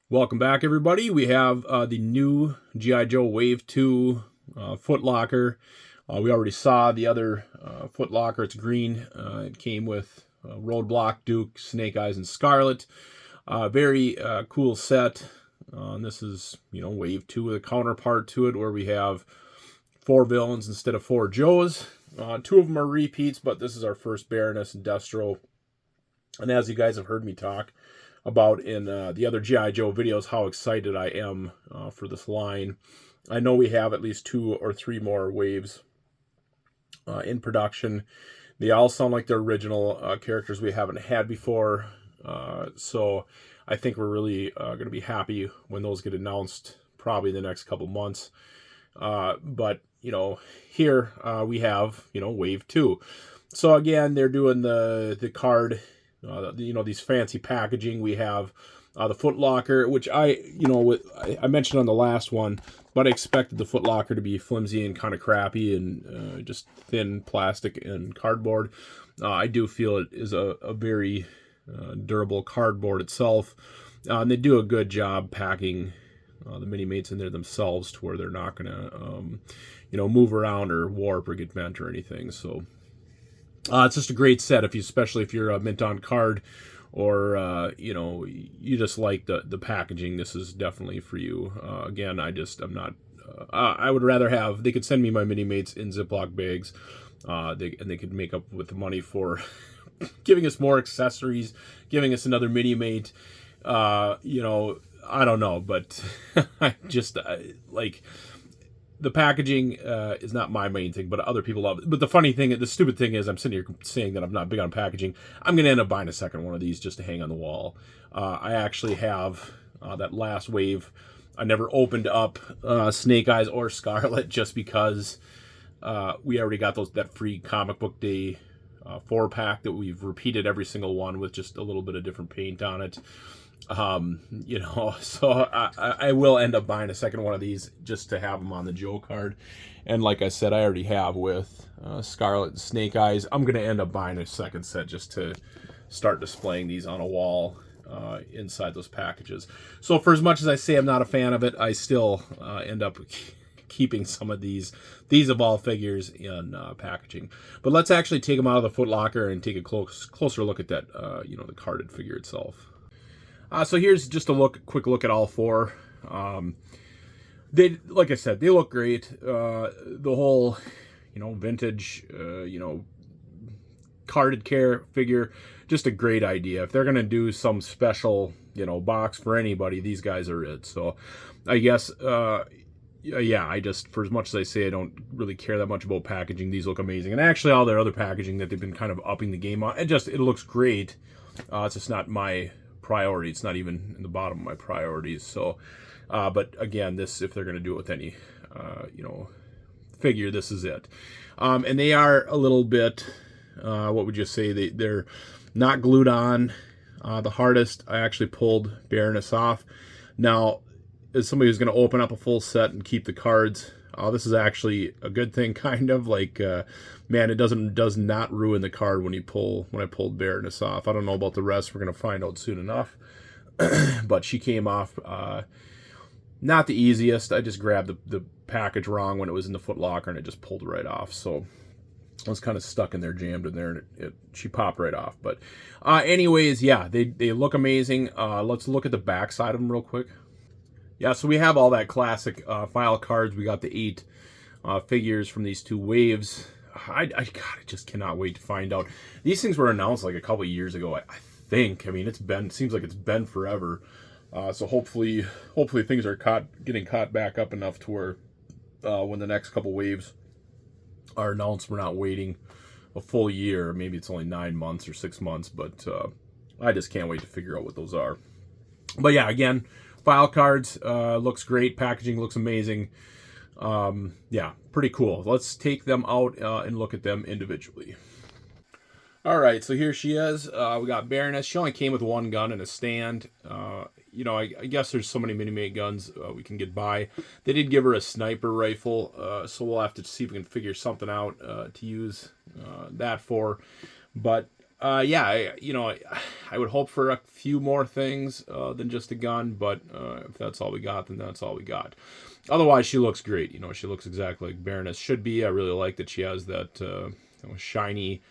Welcome back, everybody. We have the new G.I. Joe Wave 2 Foot Locker. We already saw the other Foot Locker. It's green. It came with Roadblock, Duke, Snake Eyes, and Scarlet. Very cool set. And this is, Wave 2 with a counterpart to it where we have 4 villains instead of 4 Joes. 2 of them are repeats, but this is our first Baroness and Destro. And as you guys have heard me talk about in the other G.I. Joe videos, how excited I am for this line. I know we have at least 2 or 3 more waves in production. They all sound like the original characters we haven't had before. So I think we're really going to be happy when those get announced probably in the next couple months. But, here we have, Wave 2. So again, they're doing the card, these fancy packaging. We have the Foot Locker, which I mentioned on the last one, but I expected the Foot Locker to be flimsy and kind of crappy and just thin plastic and cardboard. I do feel it is a very durable cardboard itself. And they do a good job packing the Minimates in there themselves to where they're not going to, move around or warp or get bent or anything. So it's just a great set, especially if you're a mint on card, or you just like the packaging. This is definitely for you. Again, I'm not. I would rather have. They could send me my Minimates in Ziploc bags. They could make up with the money for giving us more accessories, giving us another Minimate. I don't know, but I just like. The packaging is not my main thing, but other people love it. But the stupid thing is, I'm sitting here saying that I'm not big on packaging. I'm going to end up buying a second one of these just to hang on the wall. I actually have that last wave. I never opened up Snake Eyes or Scarlet just because we already got that free comic book day 4-pack that we've repeated every single one with just a little bit of different paint on it. So I will end up buying a second one of these just to have them on the Joe card. And like I said, I already have with Scarlet and Snake Eyes. I'm going to end up buying a second set just to start displaying these on a wall inside those packages. So for as much as I say I'm not a fan of it, I still end up keeping some of these of all figures in packaging. But let's actually take them out of the Foot Locker and take a closer look at that, the carded figure itself. So here's just a quick look at all 4. They, like I said, they look great. The whole, vintage, carded figure, just a great idea. If they're gonna do some special, box for anybody, these guys are it. So, I guess, I just, for as much as I say I don't really care that much about packaging, these look amazing. And actually, all their other packaging that they've been kind of upping the game on, it looks great. It's just not my priority. It's not even in the bottom of my priorities. So, but again, if they're going to do it with any, figure, this is it. And they are a little bit, what would you say? They're not glued on the hardest. I actually pulled Baroness off. Now, as somebody who's going to open up a full set and keep the cards, this is actually a good thing, kind of like, man, it does not ruin the card when I pulled Baroness off. I don't know about the rest. We're going to find out soon enough. But she came off not the easiest. I just grabbed the package wrong when it was in the Foot Locker, and it just pulled right off. So I was kind of stuck in there, jammed in there, and she popped right off. But anyways, yeah, they look amazing. Let's look at the back side of them real quick. Yeah, so we have all that classic file cards. We got the 8 figures from these 2 waves. I just cannot wait to find out. These things were announced like a couple of years ago, I think. I mean, seems like it's been forever. So hopefully things are getting caught back up enough to where when the next couple waves are announced, we're not waiting a full year. Maybe it's only 9 months or 6 months, but I just can't wait to figure out what those are. But yeah, again, file cards, looks great. Packaging looks amazing. Yeah, pretty cool. Let's take them out and look at them individually. All right, so here she is. We got Baroness. She only came with 1 gun and a stand. I guess there's so many Minimate guns we can get by. They did give her a sniper rifle, so we'll have to see if we can figure something out to use that for. But Yeah, I would hope for a few more things than just a gun, but if that's all we got, then that's all we got. Otherwise, she looks great. She looks exactly like Baroness should be. I really like that she has that shiny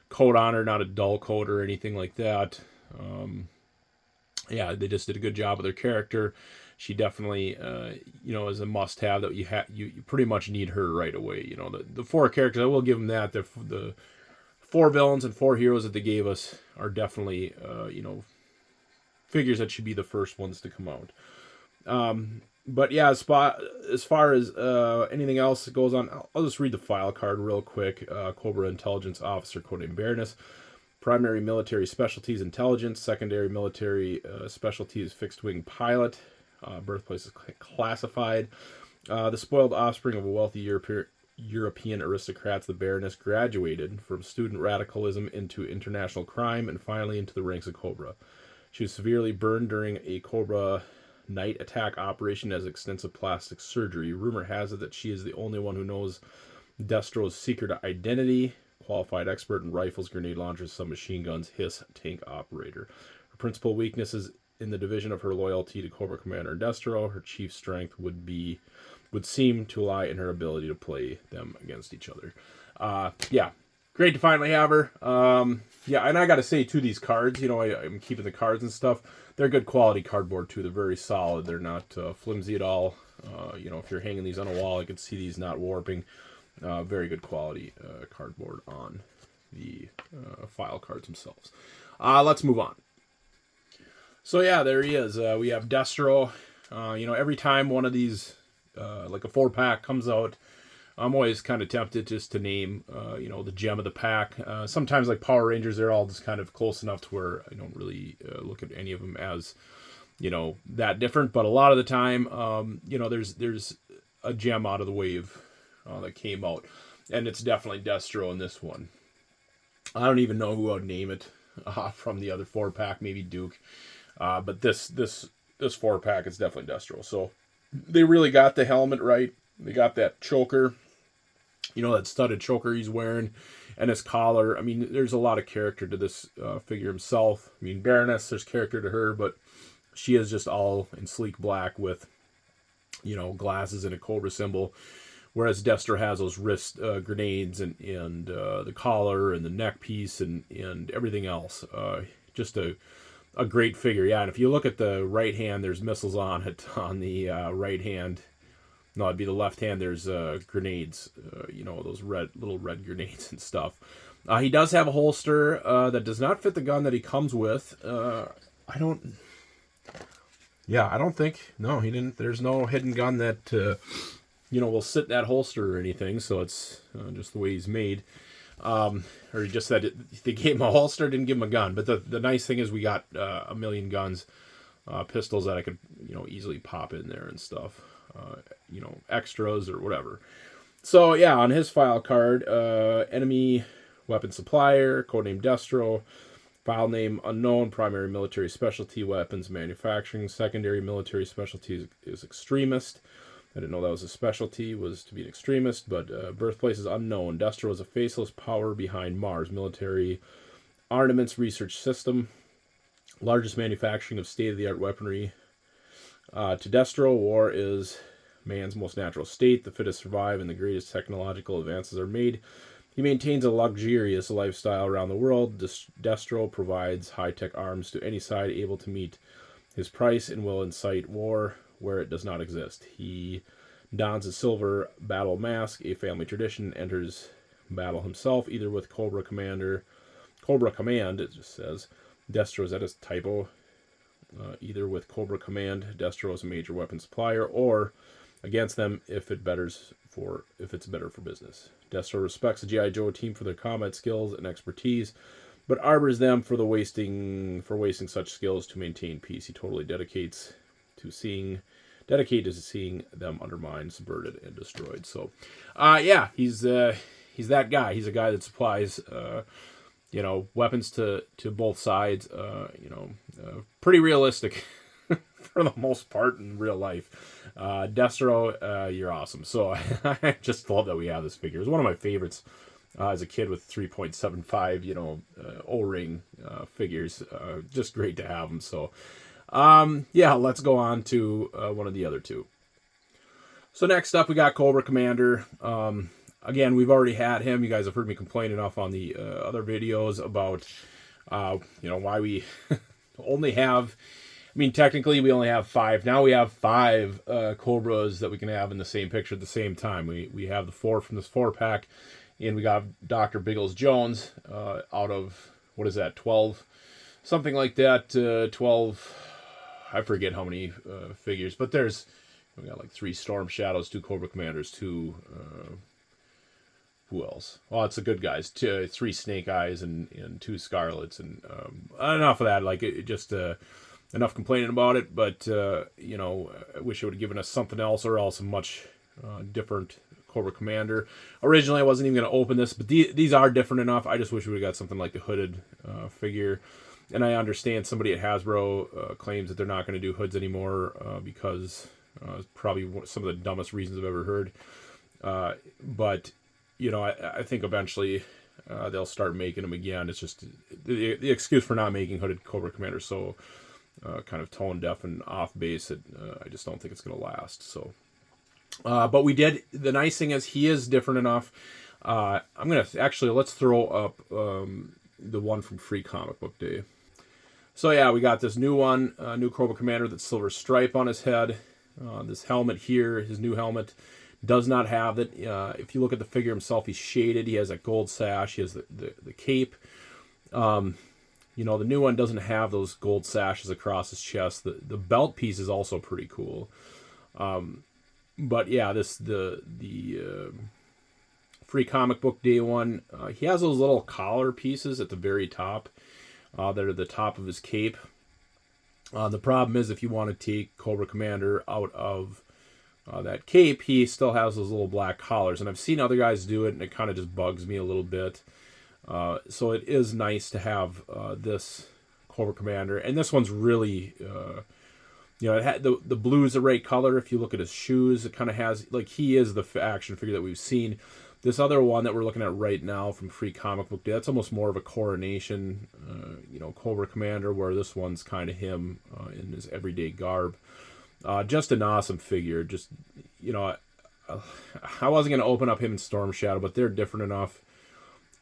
coat on her, not a dull coat or anything like that. Yeah, they just did a good job with her character. She definitely, is a must-have that you pretty much need her right away. The four characters, I will give them that. The four villains and four heroes that they gave us are definitely, figures that should be the first ones to come out. But yeah, as far as anything else that goes on, I'll just read the file card real quick. Cobra Intelligence Officer, codename Baroness. Primary military specialties, intelligence. Secondary military specialties, fixed-wing pilot. Birthplace is classified. The spoiled offspring of a wealthy European aristocrats, the Baroness graduated from student radicalism into international crime and finally into the ranks of Cobra. She was severely burned during a Cobra night attack operation as extensive plastic surgery. Rumor has it that she is the only one who knows Destro's secret identity. Qualified expert in rifles, grenade launchers, submachine guns, hiss, tank operator. Her principal weakness is in the division of her loyalty to Cobra Commander Destro. Her chief strength would seem to lie in her ability to play them against each other. Yeah, great to finally have her. Yeah, and I got to say, too, these cards, I'm keeping the cards and stuff. They're good quality cardboard, too. They're very solid. They're not flimsy at all. If you're hanging these on a wall, I can see these not warping. Very good quality cardboard on the file cards themselves. Let's move on. So yeah, there he is. We have Destro. Every time one of these, like a 4-pack comes out, I'm always kind of tempted just to name, the gem of the pack. Sometimes like Power Rangers, they're all just kind of close enough to where I don't really look at any of them as, that different. But a lot of the time, there's a gem out of the wave that came out, and it's definitely Destro in this one. I don't even know who I'd name it from the other 4-pack, maybe Duke, but this 4-pack is definitely Destro. So they really got the helmet right. They got that choker, that studded choker he's wearing, and his collar. I mean, there's a lot of character to this figure himself. I mean, Baroness, there's character to her, but she is just all in sleek black with, glasses and a Cobra symbol. Whereas Destro has those wrist grenades and the collar and the neck piece and everything else. Just a great figure. Yeah, and if you look at the right hand, there's missiles on it on the right hand. No, it'd be the left hand. There's grenades, those little red grenades and stuff. He does have a holster that does not fit the gun that he comes with. I don't think. No, he didn't. There's no hidden gun that... will sit in that holster or anything, so it's just the way he's made. Or just that they gave him a holster, didn't give him a gun. But the nice thing is we got a million guns, pistols that I could, easily pop in there and stuff. Extras or whatever. So, yeah, on his file card, enemy weapon supplier, codename Destro, file name unknown, primary military specialty, weapons manufacturing, secondary military specialty is extremist. I didn't know that was a specialty, was to be an extremist, but birthplace is unknown. Destro is a faceless power behind Mars military armaments research system, largest manufacturing of state-of-the-art weaponry. To Destro, war is man's most natural state. The fittest survive, and the greatest technological advances are made. He maintains a luxurious lifestyle around the world. Destro provides high-tech arms to any side able to meet his price and will incite war where it does not exist. He dons a silver battle mask, a family tradition, enters battle himself, either with Cobra Command, it just says. Destro is at a typo. Either with Cobra Command, Destro is a major weapon supplier, or against them if it's better for business. Destro respects the G.I. Joe team for their combat skills and expertise, but arbors them for wasting such skills to maintain peace. He totally dedicated to seeing them undermined, subverted, and destroyed. So, he's that guy. He's a guy that supplies, weapons to both sides. Pretty realistic for the most part in real life. Destro, you're awesome. So I just love that we have this figure. It's one of my favorites as a kid with 3.75, O-ring figures. Just great to have them. So, yeah, let's go on to one of the other two. So next up, we got Cobra Commander. Again, we've already had him. You guys have heard me complain enough on the other videos about, why we only have. I mean, technically, we only have 5. Now we have 5 Cobras that we can have in the same picture at the same time. We have the 4 from this 4-pack, and we got Dr. Biggles Jones out of, what is that, 12? Something like that, 12, I forget how many figures, but we got like 3 Storm Shadows, 2 Cobra Commanders, 2, who else? Well, it's the good guys, 3 Snake Eyes, and 2 Scarlets, and enough of that, like, it just... enough complaining about it, but I wish it would have given us something else, or else a much different Cobra Commander. Originally, I wasn't even going to open this, but these are different enough. I just wish we would have got something like the hooded figure. And I understand somebody at Hasbro claims that they're not going to do hoods anymore because it's probably some of the dumbest reasons I've ever heard. But I think eventually they'll start making them again. It's just the excuse for not making hooded Cobra Commander so kind of tone deaf and off base that I just don't think it's going to last. So, but we did. The nice thing is he is different enough. I'm gonna let's throw up the one from Free Comic Book Day. So yeah, we got this new one, new Cobra Commander that's silver stripe on his head. This helmet here, his new helmet, does not have it. If you look at the figure himself, he's shaded. He has a gold sash. He has the cape. The new one doesn't have those gold sashes across his chest. The belt piece is also pretty cool. But yeah, the Free Comic Book Day one, he has those little collar pieces at the very top that are the top of his cape. The problem is if you want to take Cobra Commander out of that cape, he still has those little black collars. And I've seen other guys do it, and it kind of just bugs me a little bit. So it is nice to have this Cobra Commander, and this one's really, it had the blue's the right color. If you look at his shoes, it kind of has, like, he is the action figure that we've seen. This other one that we're looking at right now from Free Comic Book Day, that's almost more of a coronation, Cobra Commander, where this one's kind of him in his everyday garb. Just an awesome figure. Just, I wasn't going to open up him in Storm Shadow, but they're different enough.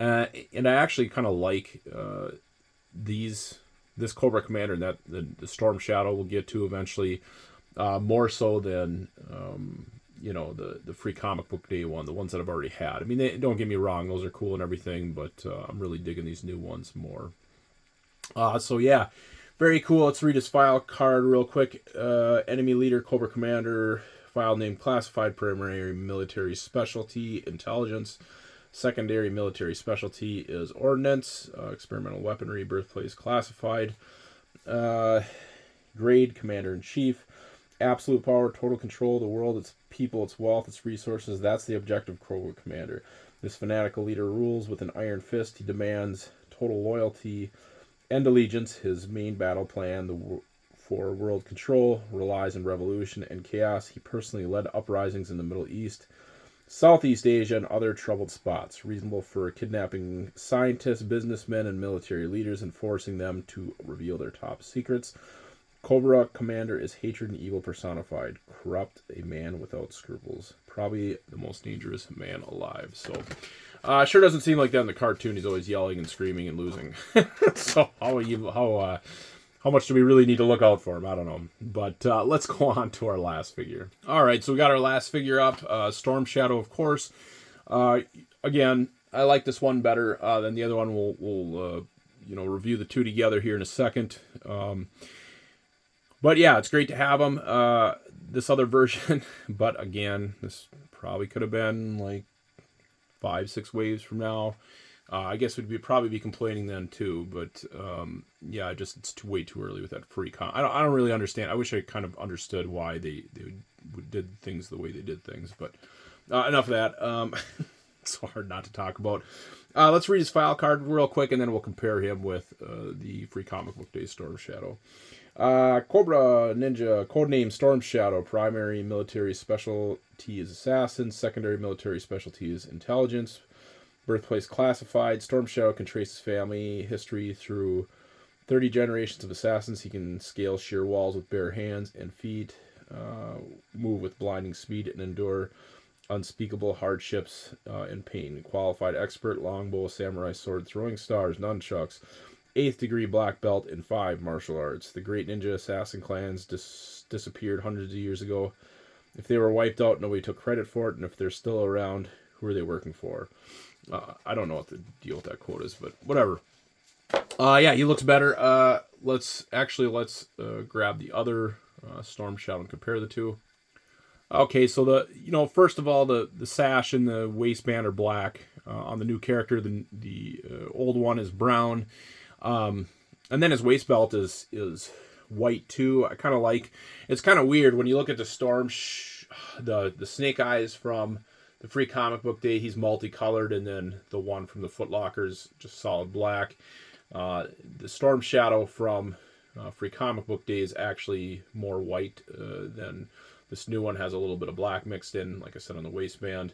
And I actually kind of like this Cobra Commander and that the Storm Shadow we'll get to eventually, more so than the Free Comic Book Day one, the ones that I've already had. I mean, don't get me wrong, those are cool and everything, but I'm really digging these new ones more. So yeah, very cool. Let's read his file card real quick. Enemy leader Cobra Commander, file name classified, primary military specialty intelligence. Secondary military specialty is ordnance, experimental weaponry, birthplace classified. Grade commander-in-chief. Absolute power, total control of the world, its people, its wealth, its resources. That's the objective Cobra Commander. This fanatical leader rules with an iron fist. He demands total loyalty and allegiance. His main battle plan for world control relies on revolution and chaos. He personally led uprisings in the Middle East, Southeast Asia, and other troubled spots, reasonable for kidnapping scientists, businessmen, and military leaders and forcing them to reveal their top secrets. Cobra Commander is hatred and evil personified, corrupt, a man without scruples, probably the most dangerous man alive. So, sure doesn't seem like that in the cartoon. He's always yelling and screaming and losing. So how much do we really need to look out for him? I don't know. But let's go on to our last figure. All right, so we got our last figure up. Storm Shadow, of course. Again, I like this one better than the other one. We'll review the two together here in a second. But yeah, it's great to have them. This other version, but again, this probably could have been like 5-6 waves from now. I guess we'd probably be complaining then too, but yeah, it's way too early with that free con. I don't really understand. I wish I kind of understood why they did things the way they did things, but enough of that. It's hard not to talk about. Let's read his file card real quick, and then we'll compare him with the Free Comic Book Day Storm Shadow. Cobra Ninja, codename Storm Shadow, primary military specialty is assassin, secondary military specialty is intelligence. Birthplace classified. Storm Shadow can trace his family history through 30 generations of assassins. He can scale sheer walls with bare hands and feet, move with blinding speed, and endure unspeakable hardships and pain. Qualified expert, longbow, samurai sword, throwing stars, nunchucks, 8th degree black belt in 5 martial arts. The great ninja assassin clans disappeared hundreds of years ago. If they were wiped out, nobody took credit for it, and if they're still around, who are they working for? I don't know what the deal with that quote is, but whatever. Yeah, he looks better. Let's grab the other Storm Shadow and compare the two. Okay, so first of all, the sash and the waistband are black on the new character. The old one is brown, and then his waist belt is white too. I kind of like. It's kind of weird when you look at the the Snake Eyes from the Free Comic Book Day. He's multicolored, and then the one from the Foot Locker is just solid black. The Storm Shadow from Free Comic Book Day is actually more white than this new one. Has a little bit of black mixed in, like I said, on the waistband.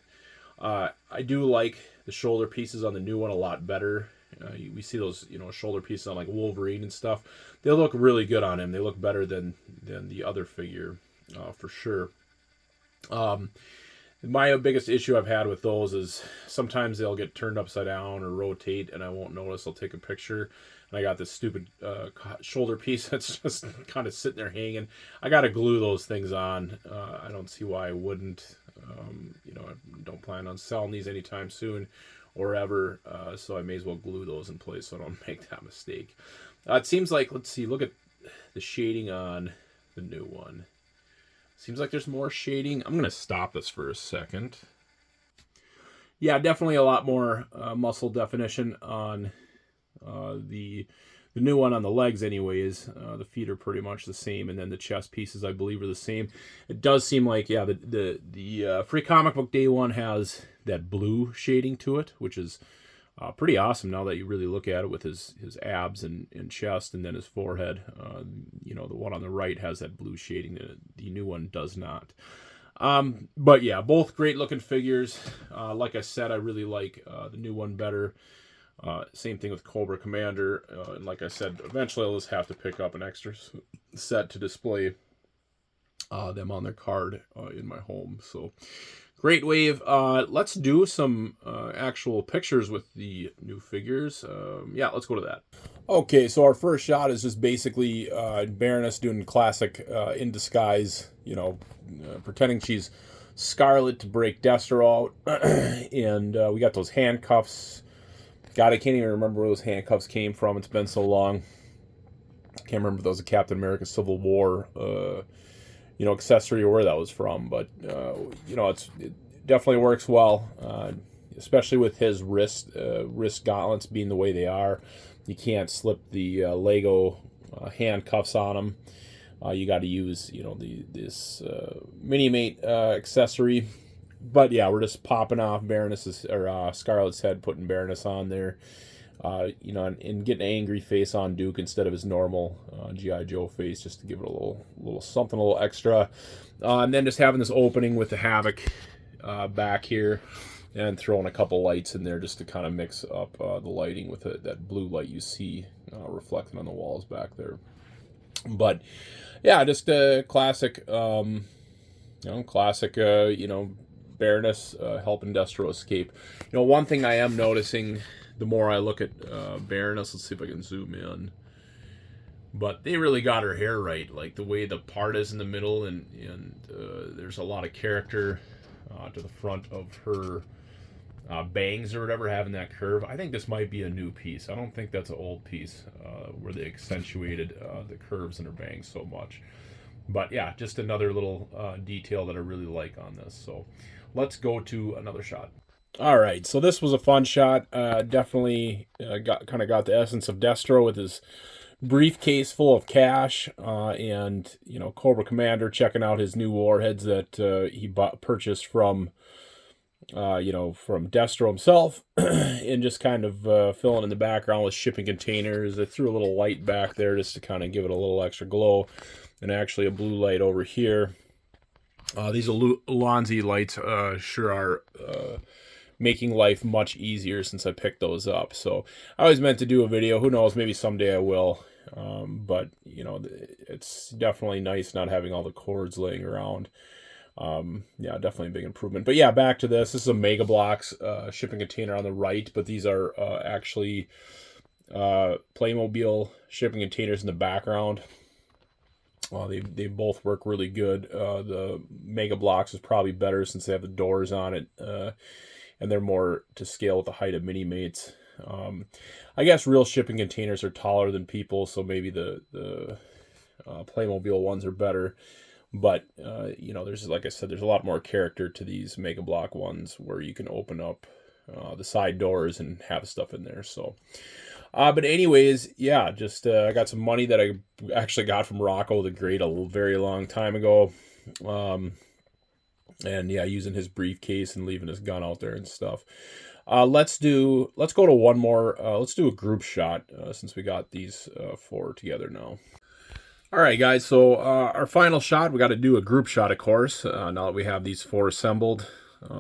I do like the shoulder pieces on the new one a lot better. We see those, shoulder pieces on like Wolverine and stuff. They look really good on him. They look better than the other figure, for sure. My biggest issue I've had with those is sometimes they'll get turned upside down or rotate, and I won't notice. I'll take a picture, and I got this stupid shoulder piece that's just kind of sitting there hanging. I got to glue those things on. I don't see why I wouldn't. I don't plan on selling these anytime soon or ever, so I may as well glue those in place so I don't make that mistake. It seems like, let's see, look at the shading on the new one. Seems like there's more shading. I'm going to stop this for a second. Yeah, definitely a lot more muscle definition on the new one on the legs anyways. The feet are pretty much the same, and then the chest pieces, I believe, are the same. It does seem like, yeah, the Free Comic Book Day one has that blue shading to it, which is pretty awesome now that you really look at it with his abs and chest and then his forehead. The one on the right has that blue shading. The new one does not. But yeah, both great looking figures. Like I said, I really like the new one better. Same thing with Cobra Commander. And like I said, eventually I'll just have to pick up an extra set to display them on their card in my home. So great wave. Let's do some actual pictures with the new figures. Yeah, let's go to that. Okay, so our first shot is just basically Baroness doing classic in disguise, pretending she's Scarlet to break Destro out. And we got those handcuffs. God, I can't even remember where those handcuffs came from. It's been so long. I can't remember if that was a Captain America Civil War accessory or where that was from, but it definitely works well, especially with his wrist gauntlets being the way they are. You can't slip the Lego handcuffs on them. You got to use this Minimate accessory. But yeah, we're just popping off Baroness's or Scarlet's head, putting Baroness on there. And getting an angry face on Duke instead of his normal G.I. Joe face, just to give it a little something, a little extra. And then just having this opening with the Havoc back here, and throwing a couple lights in there just to kind of mix up the lighting with that blue light you see reflecting on the walls back there. But yeah, just a classic, Baroness helping Destro escape. One thing I am noticing, the more I look at Baroness, let's see if I can zoom in. But they really got her hair right, like the way the part is in the middle, and there's a lot of character to the front of her bangs or whatever, having that curve. I think this might be a new piece. I don't think that's an old piece where they accentuated the curves in her bangs so much. But yeah, just another little detail that I really like on this. So let's go to another shot. All right, so this was a fun shot. Definitely got the essence of Destro with his briefcase full of cash, and Cobra Commander checking out his new warheads that he purchased from Destro himself, and just kind of filling in the background with shipping containers. I threw a little light back there just to kind of give it a little extra glow, and actually a blue light over here. These Alonzi lights sure are making life much easier since I picked those up. So I always meant to do a video. Who knows? Maybe someday I will. But you know, it's definitely nice not having all the cords laying around. Yeah, definitely a big improvement. But yeah, back to this. This is a Mega Bloks shipping container on the right, but these are actually Playmobil shipping containers in the background. They both work really good. The Mega Bloks is probably better since they have the doors on it, and they're more to scale with the height of Minimates. I guess real shipping containers are taller than people, so maybe the Playmobil ones are better. But you know, there's, like I said, there's a lot more character to these Mega Bloks ones where you can open up the side doors and have stuff in there. So. But anyways, yeah, just I got some money that I actually got from Rocco the Great a very long time ago. And yeah, using his briefcase and leaving his gun out there and stuff. Let's go to one more. Let's do a group shot since we got these 4 together now. All right, guys. So our final shot, we got to do a group shot, of course. Now that we have these 4 assembled.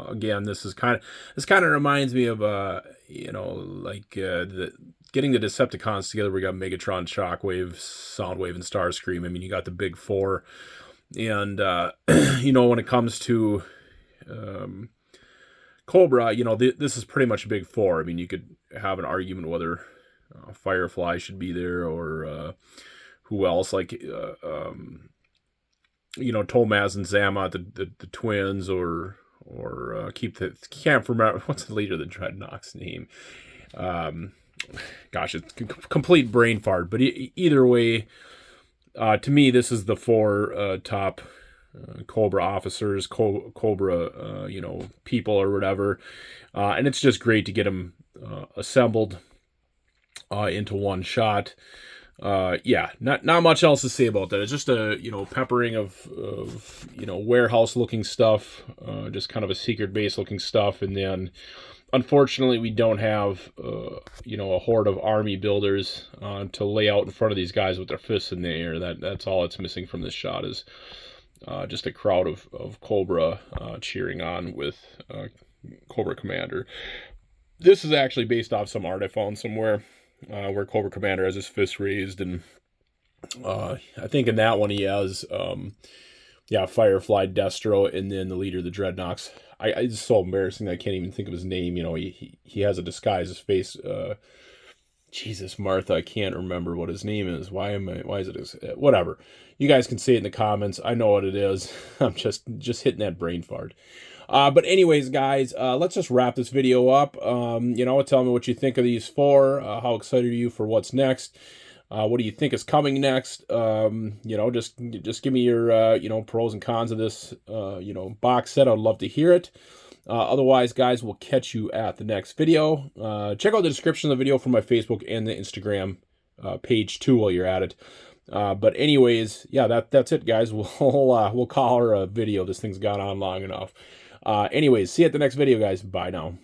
Again, this kind of reminds me of you know, like getting the Decepticons together. We got Megatron, Shockwave, Soundwave, and Starscream. I mean, you got the big 4, and you know, when it comes to Cobra, you know, this is pretty much a big 4. I mean, you could have an argument whether Firefly should be there or who else, like you know, Tomaz and Zama, the twins, or can't remember what's the leader of the Dreadnoks name. Gosh, it's complete brain fart. But either way, to me, this is the 4 top Cobra officers, Cobra you know, people or whatever, and it's just great to get them assembled into one shot. Yeah, not much else to say about that. It's just a, you know, peppering of you know, warehouse looking stuff, just kind of a secret base looking stuff, and then unfortunately we don't have you know, a horde of army builders to lay out in front of these guys with their fists in the air. That's all it's missing from this shot is just a crowd of Cobra cheering on with Cobra Commander. This is actually based off some art I found somewhere. Where Cobra Commander has his fist raised, and I think in that one he has, yeah, Firefly, Destro, and then the leader of the Dreadnoks. It's so embarrassing I can't even think of his name. You know, he has a disguise, his face. Jesus, Martha, I can't remember what his name is. Why is it? Whatever. You guys can say it in the comments. I know what it is. I'm just hitting that brain fart. But anyways, guys, let's just wrap this video up. You know, tell me what you think of these 4. How excited are you for what's next? What do you think is coming next? You know, just give me your, you know, pros and cons of this, you know, box set. I'd love to hear it. Otherwise, guys, we'll catch you at the next video. Check out the description of the video for my Facebook and the Instagram page too while you're at it. But anyways, yeah, that's it, guys. We'll call her a video. This thing's gone on long enough. Anyways, see you at the next video, guys. Bye now.